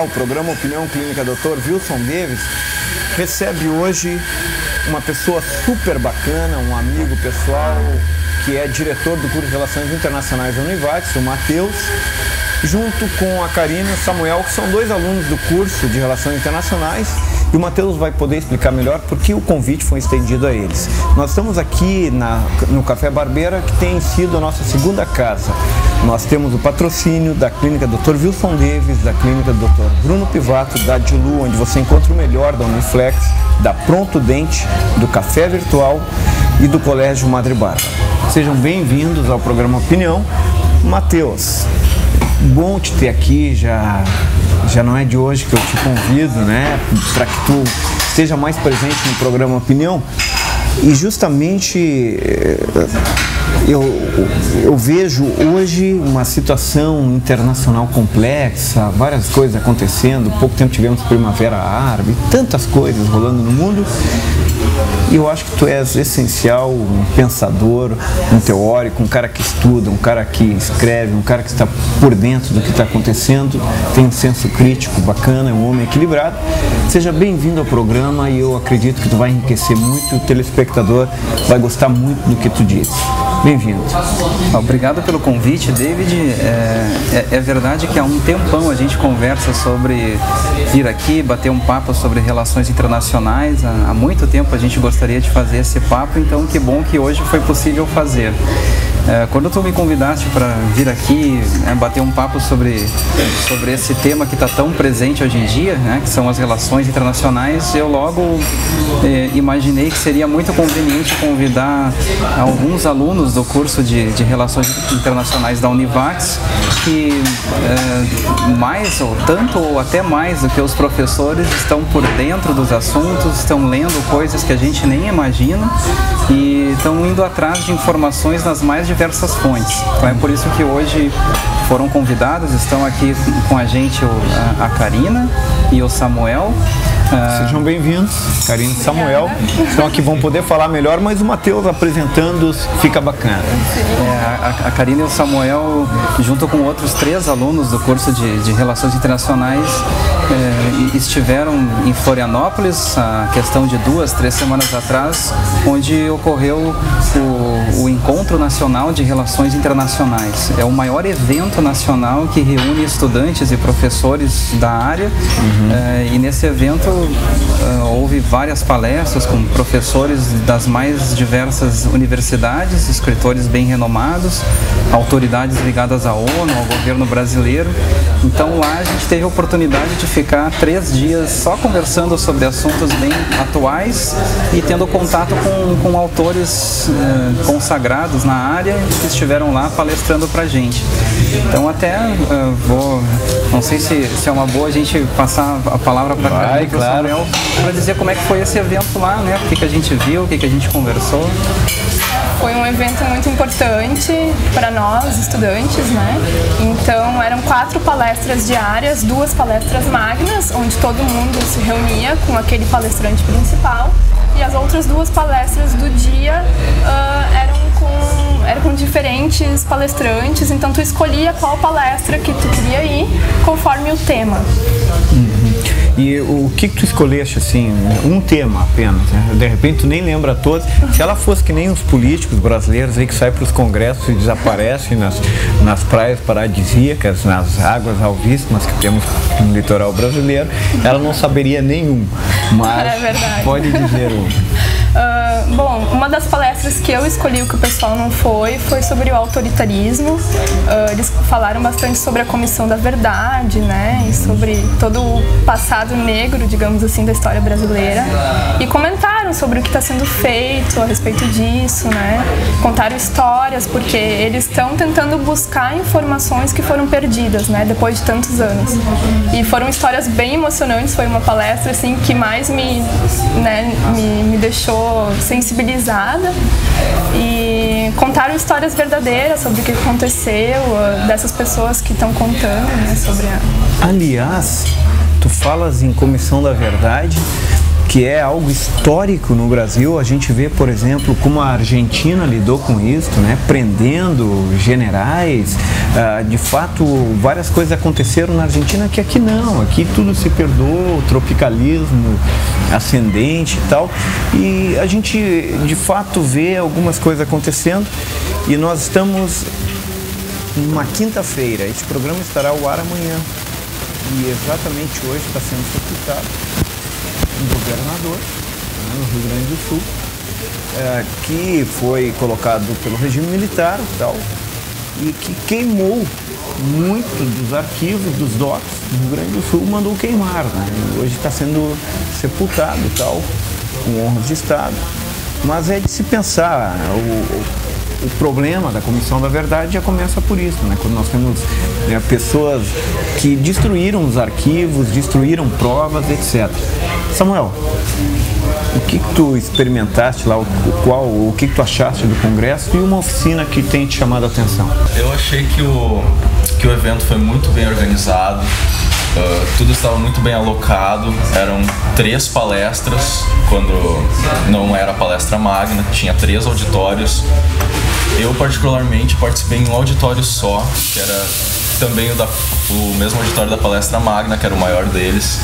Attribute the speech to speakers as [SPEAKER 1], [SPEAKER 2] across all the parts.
[SPEAKER 1] o programa Opinião Clínica Dr. Wilson Davis recebe hoje uma pessoa super bacana, um amigo pessoal que é diretor do curso de Relações Internacionais da Univates, o Matheus, junto com a Karina e o Samuel, que são dois alunos do curso de Relações Internacionais, e o Matheus vai poder explicar melhor por que o convite foi estendido a eles. Nós estamos aqui no Café Barbeira, que tem sido a nossa segunda casa. Nós temos o patrocínio da Clínica Dr. Wilson Davis, da Clínica Dr. Bruno Pivato, da Dilu, onde você encontra o melhor da Uniflex, da Pronto Dente, do Café Virtual e do Colégio Madre Bárbara. Sejam bem-vindos ao programa Opinião. Matheus, bom te ter aqui, já não é de hoje que eu te convido, né, para que tu esteja mais presente no programa Opinião. E justamente eu vejo hoje uma situação internacional complexa, várias coisas acontecendo. Há pouco tempo tivemos Primavera Árabe, tantas coisas rolando no mundo. E eu acho que tu és essencial, um pensador, um teórico, um cara que estuda, um cara que escreve, um cara que está por dentro do que está acontecendo, tem um senso crítico bacana, é um homem equilibrado. Seja bem-vindo ao programa e eu acredito que tu vai enriquecer muito, o telespectador vai gostar muito do que tu disse. Bem-vindo.
[SPEAKER 2] Obrigado pelo convite, David. É verdade que há um tempão a gente conversa sobre vir aqui, bater um papo sobre relações internacionais. Há muito tempo a gente gostaria de fazer esse papo, então que bom que hoje foi possível fazer. Quando tu me convidaste para vir aqui bater um papo sobre esse tema que está tão presente hoje em dia, né, que são as relações internacionais, eu logo imaginei que seria muito conveniente convidar alguns alunos do curso de Relações Internacionais da Univates, que mais ou tanto ou até mais do que os professores estão por dentro dos assuntos, estão lendo coisas que a gente nem imagina e estão indo atrás de informações nas mais diversas fontes. Então é por isso que hoje foram convidados, estão aqui com a gente a Karina e o Samuel.
[SPEAKER 1] Sejam bem-vindos, Karina e Samuel. Então aqui vão poder falar melhor, mas o Matheus apresentando-os fica bacana.
[SPEAKER 2] A Karina e o Samuel, junto com outros 3 alunos do curso de Relações Internacionais, estiveram em Florianópolis, a questão de 2, 3 semanas atrás, onde ocorreu o Encontro Nacional de Relações Internacionais. É o maior evento nacional que reúne estudantes e professores da área, e nesse evento houve várias palestras com professores das mais diversas universidades, escritores bem renomados, autoridades ligadas à ONU, ao governo brasileiro. Então lá a gente teve a oportunidade de ficar 3 dias só conversando sobre assuntos bem atuais e tendo contato com autores consagrados na área que estiveram lá palestrando pra gente. Então até não sei se é uma boa a gente passar a palavra para Karina e para o Samuel para dizer como é que foi esse evento lá, né? O que a gente viu, o que a gente conversou.
[SPEAKER 3] Foi um evento muito importante para nós, estudantes, né? Então, eram 4 palestras diárias, 2 palestras magnas, onde todo mundo se reunia com aquele palestrante principal, e as outras 2 palestras do dia eram com diferentes palestrantes, então tu escolhia qual palestra que tu queria ir, conforme o tema.
[SPEAKER 1] E o que tu escolheste, assim, um tema apenas, né? De repente tu nem lembra todos. Se ela fosse que nem os políticos brasileiros aí que saem para os congressos e desaparecem nas praias paradisíacas, nas águas alvíssimas que temos no litoral brasileiro, ela não saberia nenhum, mas pode dizer
[SPEAKER 3] Bom, uma das palestras que eu escolhi, o que o pessoal não foi sobre o autoritarismo. Eles falaram bastante sobre a Comissão da Verdade, né, e sobre todo o passado negro, digamos assim, da história brasileira. E comentaram sobre o que está sendo feito a respeito disso, né, contaram histórias, porque eles estão tentando buscar informações que foram perdidas, né, depois de tantos anos. E foram histórias bem emocionantes, foi uma palestra, assim, que mais me deixou sensibilizada, e contaram histórias verdadeiras sobre o que aconteceu, dessas pessoas que estão contando, né, sobre
[SPEAKER 1] Aliás, tu falas em Comissão da Verdade, que é algo histórico no Brasil. A gente vê, por exemplo, como a Argentina lidou com isso, né? Prendendo generais. De fato, várias coisas aconteceram na Argentina que aqui não. Aqui tudo se perdoou, tropicalismo ascendente e tal. E a gente, de fato, vê algumas coisas acontecendo. E nós estamos numa quinta-feira. Este programa estará ao ar amanhã. E exatamente hoje está sendo sepultado um governador, né, no Rio Grande do Sul, que foi colocado pelo regime militar e tal, e que queimou muito dos arquivos, dos docs do Rio Grande do Sul, mandou queimar, né? E hoje está sendo sepultado e tal, com honras de Estado. Mas é de se pensar, o problema da Comissão da Verdade já começa por isso, né? Quando nós temos pessoas que destruíram os arquivos, destruíram provas, etc. Samuel, o que tu experimentaste lá, o que tu achaste do Congresso e uma oficina que tem te chamado a atenção?
[SPEAKER 4] Eu achei que o evento foi muito bem organizado, tudo estava muito bem alocado, eram 3 palestras, quando não era palestra magna, tinha 3 auditórios. Eu particularmente participei em um auditório só, que era também o mesmo auditório da palestra magna, que era o maior deles.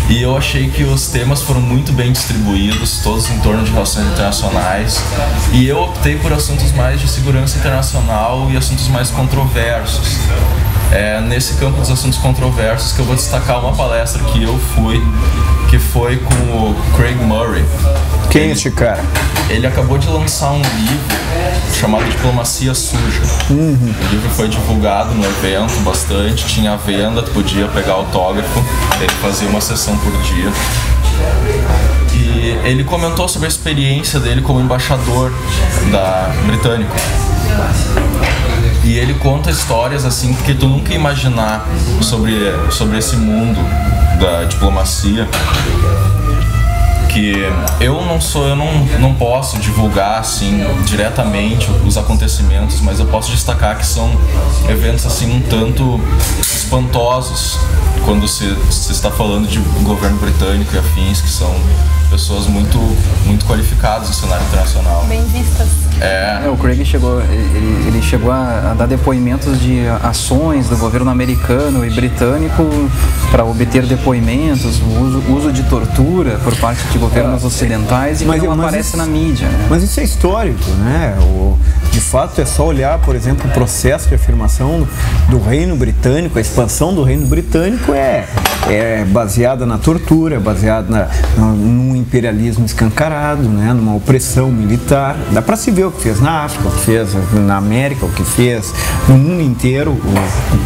[SPEAKER 4] E eu achei que os temas foram muito bem distribuídos, todos em torno de relações internacionais. E eu optei por assuntos mais de segurança internacional e assuntos mais controversos. É nesse campo dos assuntos controversos que eu vou destacar uma palestra que eu fui, que foi com o Craig Murray.
[SPEAKER 1] Quem é esse cara?
[SPEAKER 4] Ele acabou de lançar um livro chamado Diplomacia Suja. O livro foi divulgado no evento bastante, tinha venda, tu podia pegar autógrafo, ele fazia uma sessão por dia. E ele comentou sobre a experiência dele como embaixador britânico. E ele conta histórias assim que tu nunca ia imaginar sobre esse mundo da diplomacia. Que eu não posso divulgar assim diretamente os acontecimentos, mas eu posso destacar que são eventos assim um tanto espantosos quando se está falando de governo britânico e afins, que são pessoas muito qualificadas no cenário internacional.
[SPEAKER 3] Bem vistas.
[SPEAKER 2] O Craig chegou a dar depoimentos de ações do governo americano e britânico para obter depoimentos, o uso de tortura por parte de governos ocidentais e que não aparece na mídia. Né?
[SPEAKER 1] Mas isso é histórico, né? De fato, é só olhar, por exemplo, o processo de afirmação do Reino Britânico, a expansão do Reino Britânico é baseada na tortura, baseada num imperialismo escancarado, né? Numa opressão militar. Dá para se ver o que fez na África, o que fez na América, o que fez no mundo inteiro,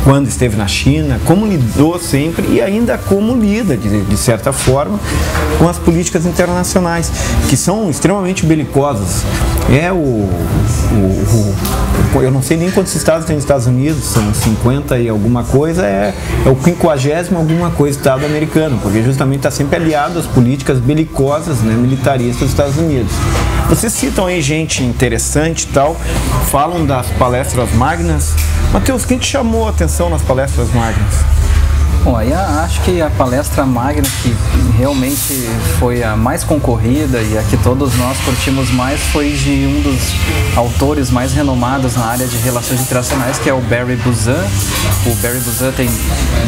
[SPEAKER 1] quando esteve na China, como lidou sempre e ainda como lida, de certa forma, com as políticas internacionais, que são extremamente belicosas. Eu não sei nem quantos estados tem nos Estados Unidos, são 50 e alguma coisa, é o 50º alguma coisa estado americano, porque justamente está sempre aliado às políticas belicosas, né, militaristas dos Estados Unidos. Vocês citam aí gente interessante e tal, falam das palestras magnas. Matheus, quem te chamou a atenção nas palestras magnas?
[SPEAKER 2] Bom, aí acho que a palestra magna que realmente foi a mais concorrida e a que todos nós curtimos mais foi de um dos autores mais renomados na área de relações internacionais, que é o Barry Buzan. O Barry Buzan tem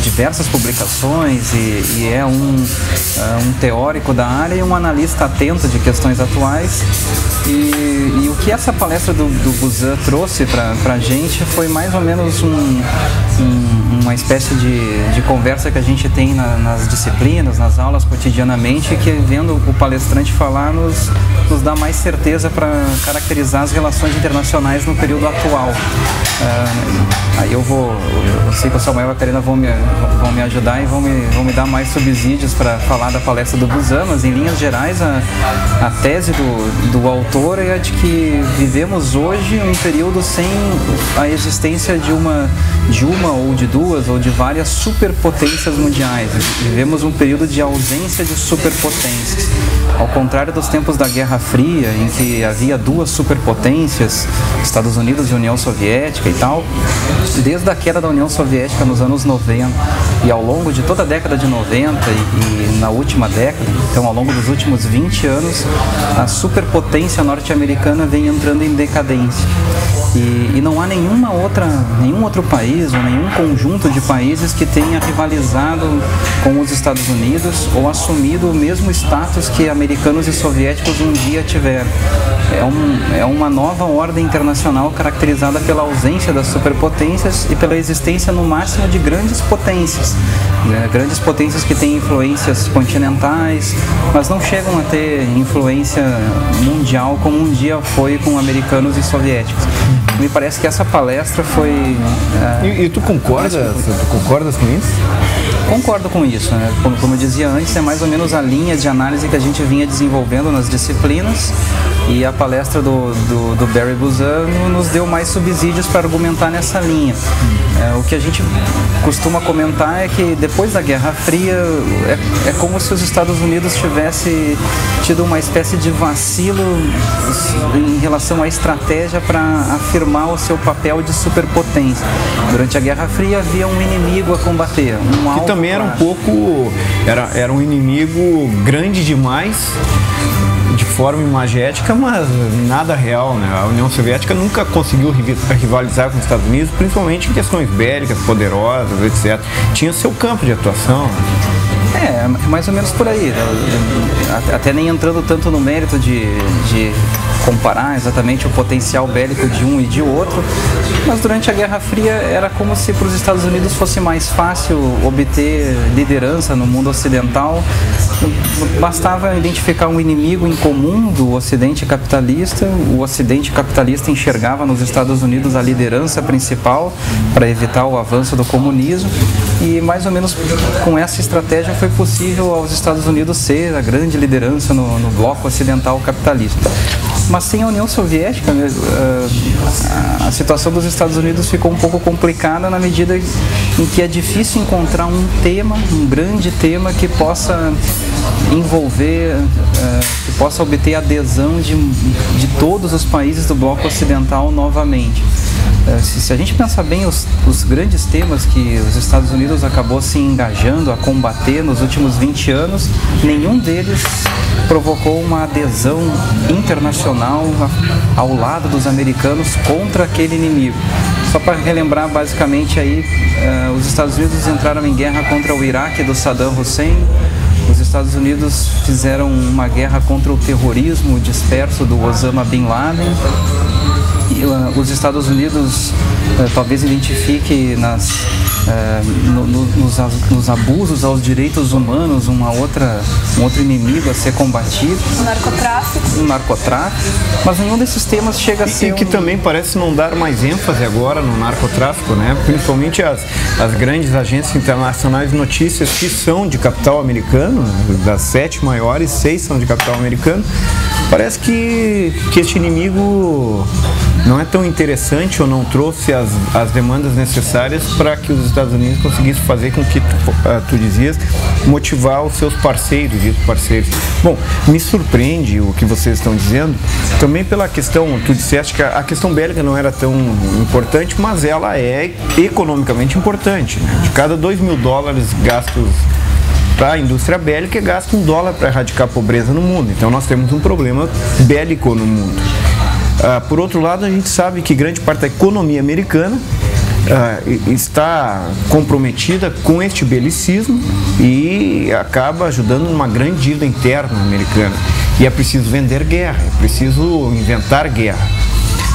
[SPEAKER 2] diversas publicações e é um teórico da área e um analista atento de questões atuais. E o que essa palestra do Buzan trouxe para a gente foi mais ou menos uma espécie de conversa que a gente tem nas disciplinas, nas aulas cotidianamente, que vendo o palestrante falar nos dá mais certeza para caracterizar as relações internacionais no período atual. Aí eu sei que o Samuel e a Karina vão me ajudar e vão me dar mais subsídios para falar da palestra do Buzan, mas em linhas gerais a tese do autor é a de que vivemos hoje um período sem a existência de uma ou de duas ou de várias superpotências mundiais. Vivemos um período de ausência de superpotências. Ao contrário dos tempos da Guerra Fria, em que havia duas superpotências, Estados Unidos e União Soviética e tal. Desde a queda da União Soviética nos anos 90 e ao longo de toda a década de 90 e na última década, então ao longo dos últimos 20 anos, a superpotência norte-americana vem entrando em decadência. E não há nenhum outro país ou nenhum conjunto de países que tenha rivalizado com os Estados Unidos ou assumido o mesmo status que americanos e soviéticos um dia tiveram. É uma nova ordem internacional caracterizada pela ausência das superpotências e pela existência no máximo de grandes potências. Grandes potências que têm influências continentais, mas não chegam a ter influência mundial como um dia foi com americanos e soviéticos. Me parece que essa palestra foi...
[SPEAKER 1] E tu concordas com isso?
[SPEAKER 2] Concordo com isso, né? Como eu dizia antes, é mais ou menos a linha de análise que a gente vinha desenvolvendo nas disciplinas, e a palestra do Barry Buzan nos deu mais subsídios para argumentar nessa linha. O que a gente costuma comentar é que depois da Guerra Fria é como se os Estados Unidos tivesse tido uma espécie de vacilo em relação à estratégia para afirmar o seu papel de superpotência. Durante a Guerra Fria havia um inimigo a combater, um alvo.
[SPEAKER 1] Que também era um pouco, era um inimigo grande demais, de forma imagética, mas nada real, né? A União Soviética nunca conseguiu rivalizar com os Estados Unidos, principalmente em questões bélicas, poderosas, etc. Tinha seu campo de atuação.
[SPEAKER 2] É mais ou menos por aí. Até nem entrando tanto no mérito de comparar exatamente o potencial bélico de um e de outro, mas durante a Guerra Fria era como se para os Estados Unidos fosse mais fácil obter liderança no mundo ocidental. Bastava identificar um inimigo em comum do Ocidente capitalista. O Ocidente capitalista enxergava nos Estados Unidos a liderança principal para evitar o avanço do comunismo, e mais ou menos com essa estratégia foi possível aos Estados Unidos ser a grande liderança no bloco ocidental capitalista. Mas sem a União Soviética, a situação dos Estados Unidos ficou um pouco complicada na medida em que é difícil encontrar um grande tema que possa envolver, que possa obter adesão de todos os países do bloco ocidental novamente. Se a gente pensar bem, os grandes temas que os Estados Unidos acabou se engajando a combater nos últimos 20 anos, nenhum deles provocou uma adesão internacional ao lado dos americanos contra aquele inimigo. Só para relembrar, basicamente, aí, os Estados Unidos entraram em guerra contra o Iraque do Saddam Hussein. Os Estados Unidos fizeram uma guerra contra o terrorismo disperso do Osama Bin Laden. E, os Estados Unidos talvez identifique nos abusos aos direitos humanos um outro inimigo a ser combatido. O narcotráfico. Mas nenhum desses temas chega a ser...
[SPEAKER 1] E que também parece não dar mais ênfase agora no narcotráfico, né? Principalmente as grandes agências internacionais de notícias que são de capital americano, né? Das 7 maiores, 6 são de capital americano. Parece que este inimigo não é tão interessante ou não trouxe as demandas necessárias para que os Estados Unidos conseguissem fazer com que tu dizias, motivar os seus parceiros e os parceiros. Bom, me surpreende o que vocês estão dizendo, também pela questão, tu disseste que a questão bélica não era tão importante, mas ela é economicamente importante, né? De cada $2 mil gastos para a indústria bélica, gasta $1 para erradicar a pobreza no mundo. Então nós temos um problema bélico no mundo. Por outro lado, a gente sabe que grande parte da economia americana está comprometida com este belicismo e acaba ajudando numa grande dívida interna americana. E é preciso vender guerra, é preciso inventar guerra.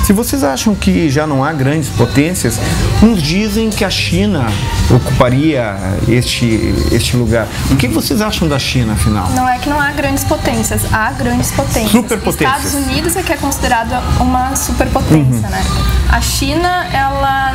[SPEAKER 1] Se vocês acham que já não há grandes potências, uns dizem que a China ocuparia este lugar. O que vocês acham da China, afinal?
[SPEAKER 3] Não é que não há grandes potências, há grandes potências.
[SPEAKER 1] Superpotências.
[SPEAKER 3] Estados Unidos é que é considerada uma superpotência, né? A China, ela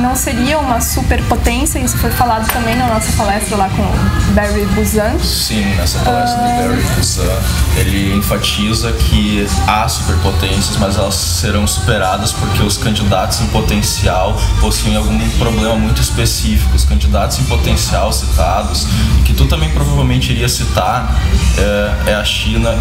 [SPEAKER 3] não seria uma superpotência, isso foi falado também na nossa palestra lá com o Barry Buzan.
[SPEAKER 4] Sim, nessa palestra do Barry Buzan, ele enfatiza que há superpotências, mas elas serão superadas porque os candidatos em potencial possuem algum problema muito específico. Os candidatos em potencial citados, que tu também provavelmente iria citar, é a China